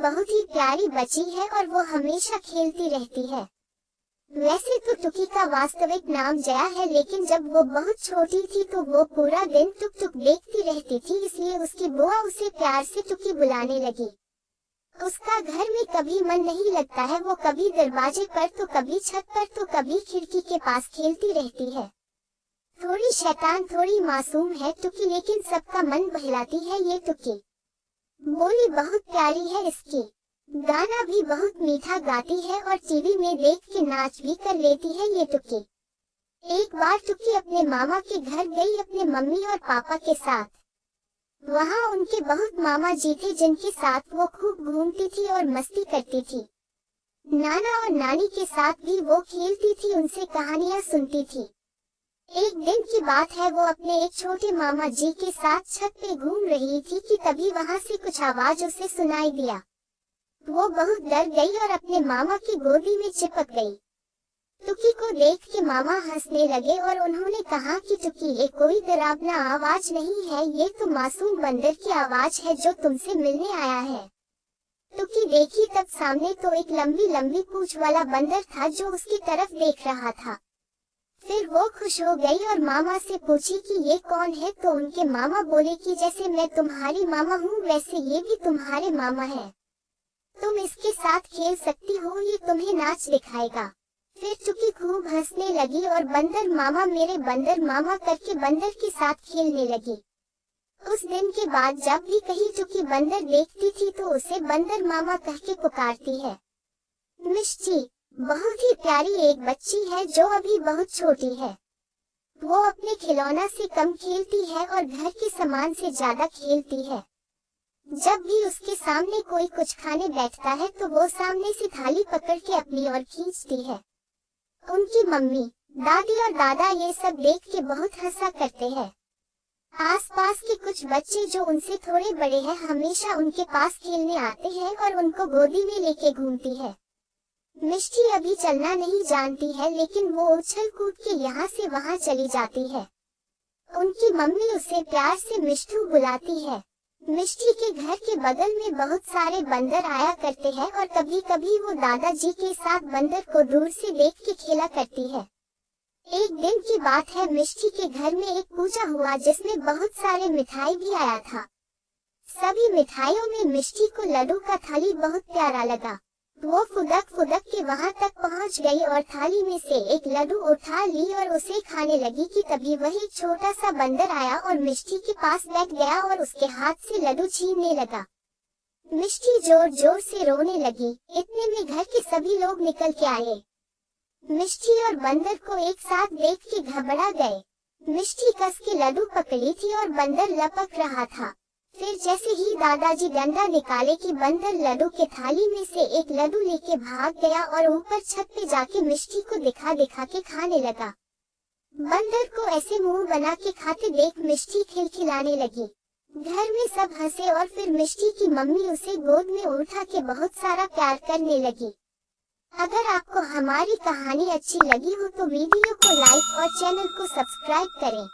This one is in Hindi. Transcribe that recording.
बहुत ही प्यारी बच्ची है और वो हमेशा खेलती रहती है। वैसे तो टुकी का वास्तविक नाम जया है, लेकिन जब वो बहुत छोटी थी तो वो पूरा दिन टुक टुक देखती रहती थी, इसलिए उसकी बुआ उसे प्यार से टुकी बुलाने लगी। उसका घर में कभी मन नहीं लगता है, वो कभी दरवाजे पर तो कभी छत पर तो कभी खिड़की के पास खेलती रहती है। थोड़ी शैतान थोड़ी मासूम है टुकी, लेकिन सबका मन बहलाती है ये टुकी। बोली बहुत प्यारी है इसकी, गाना भी बहुत मीठा गाती है और टीवी में देख के नाच भी कर लेती है ये टुकी। एक बार टुकी अपने मामा के घर गई अपने मम्मी और पापा के साथ। वहाँ उनके बहुत मामा जी थे जिनके साथ वो खूब घूमती थी और मस्ती करती थी। नाना और नानी के साथ भी वो खेलती थी, उनसे कहानियाँ सुनती थी। एक दिन की बात है, वो अपने एक छोटे मामा जी के साथ छत पे घूम रही थी कि तभी वहाँ से कुछ आवाज उसे सुनाई दिया। वो बहुत डर गई और अपने मामा की गोदी में चिपक गई। टुकी को देख के मामा हंसने लगे और उन्होंने कहा कि टुकी, ये कोई डरावना आवाज नहीं है, ये तो मासूम बंदर की आवाज है जो तुमसे मिलने आया है। टुकी देखी तब सामने तो एक लंबी लंबी पूंछ वाला बंदर था जो उसकी तरफ देख रहा था। फिर वो खुश हो गई और मामा से पूछी कि ये कौन है, तो उनके मामा बोले कि जैसे मैं तुम्हारी मामा हूँ वैसे ये भी तुम्हारे मामा है, तुम इसके साथ खेल सकती हो, ये तुम्हें नाच दिखाएगा। फिर टुकी खूब हंसने लगी और बंदर मामा मेरे बंदर मामा करके बंदर के साथ खेलने लगी। उस दिन के बाद जब भी कहीं टुकी बंदर देखती थी तो उसे बंदर मामा कह के पुकारती है। मिष्टी बहुत ही प्यारी एक बच्ची है जो अभी बहुत छोटी है। वो अपने खिलौना से कम खेलती है और घर के सामान से ज्यादा खेलती है। जब भी उसके सामने कोई कुछ खाने बैठता है तो वो सामने से थाली पकड़ के अपनी ओर खींचती है। उनकी मम्मी, दादी और दादा ये सब देख के बहुत हंसा करते हैं। आसपास के कुछ बच्चे जो उनसे थोड़े बड़े हैं हमेशा उनके पास खेलने आते हैं और उनको गोदी में लेके घूमती है। मिष्टी अभी चलना नहीं जानती है, लेकिन वो उछल कूद के यहाँ से वहाँ चली जाती है। उनकी मम्मी उसे प्यार से मिष्टू बुलाती है। मिष्टी के घर के बगल में बहुत सारे बंदर आया करते हैं और कभी कभी वो दादाजी के साथ बंदर को दूर से देख के खेला करती है। एक दिन की बात है, मिष्टी के घर में एक पूजा हुआ जिसमें बहुत सारे मिठाई भी आया था। सभी मिठाइयों में मिष्टी को लड्डू का थाली बहुत प्यारा लगा। वो फुदक फुदक के वहाँ तक पहुँच गई और थाली में से एक लड्डू उठा ली और उसे खाने लगी कि तभी वही छोटा सा बंदर आया और मिष्टी के पास बैठ गया और उसके हाथ से लड्डू छीनने लगा। मिष्टी जोर जोर से रोने लगी। इतने में घर के सभी लोग निकल के आए। मिष्टी और बंदर को एक साथ देख के घबरा गए। मिष्टी कस के लड्डू पकड़ी थी और बंदर लपक रहा था। फिर जैसे ही दादाजी डंडा निकाले कि बंदर लड्डू के थाली में से एक लड्डू लेके भाग गया और ऊपर छत पे जाके मिष्टी को दिखा दिखा के खाने लगा। बंदर को ऐसे मुंह बना के खाते देख मिष्टी खिलखिलाने लगी। घर में सब हंसे और फिर मिष्टी की मम्मी उसे गोद में उठा के बहुत सारा प्यार करने लगी। अगर आपको हमारी कहानी अच्छी लगी हो तो वीडियो को लाइक और चैनल को सब्सक्राइब करें।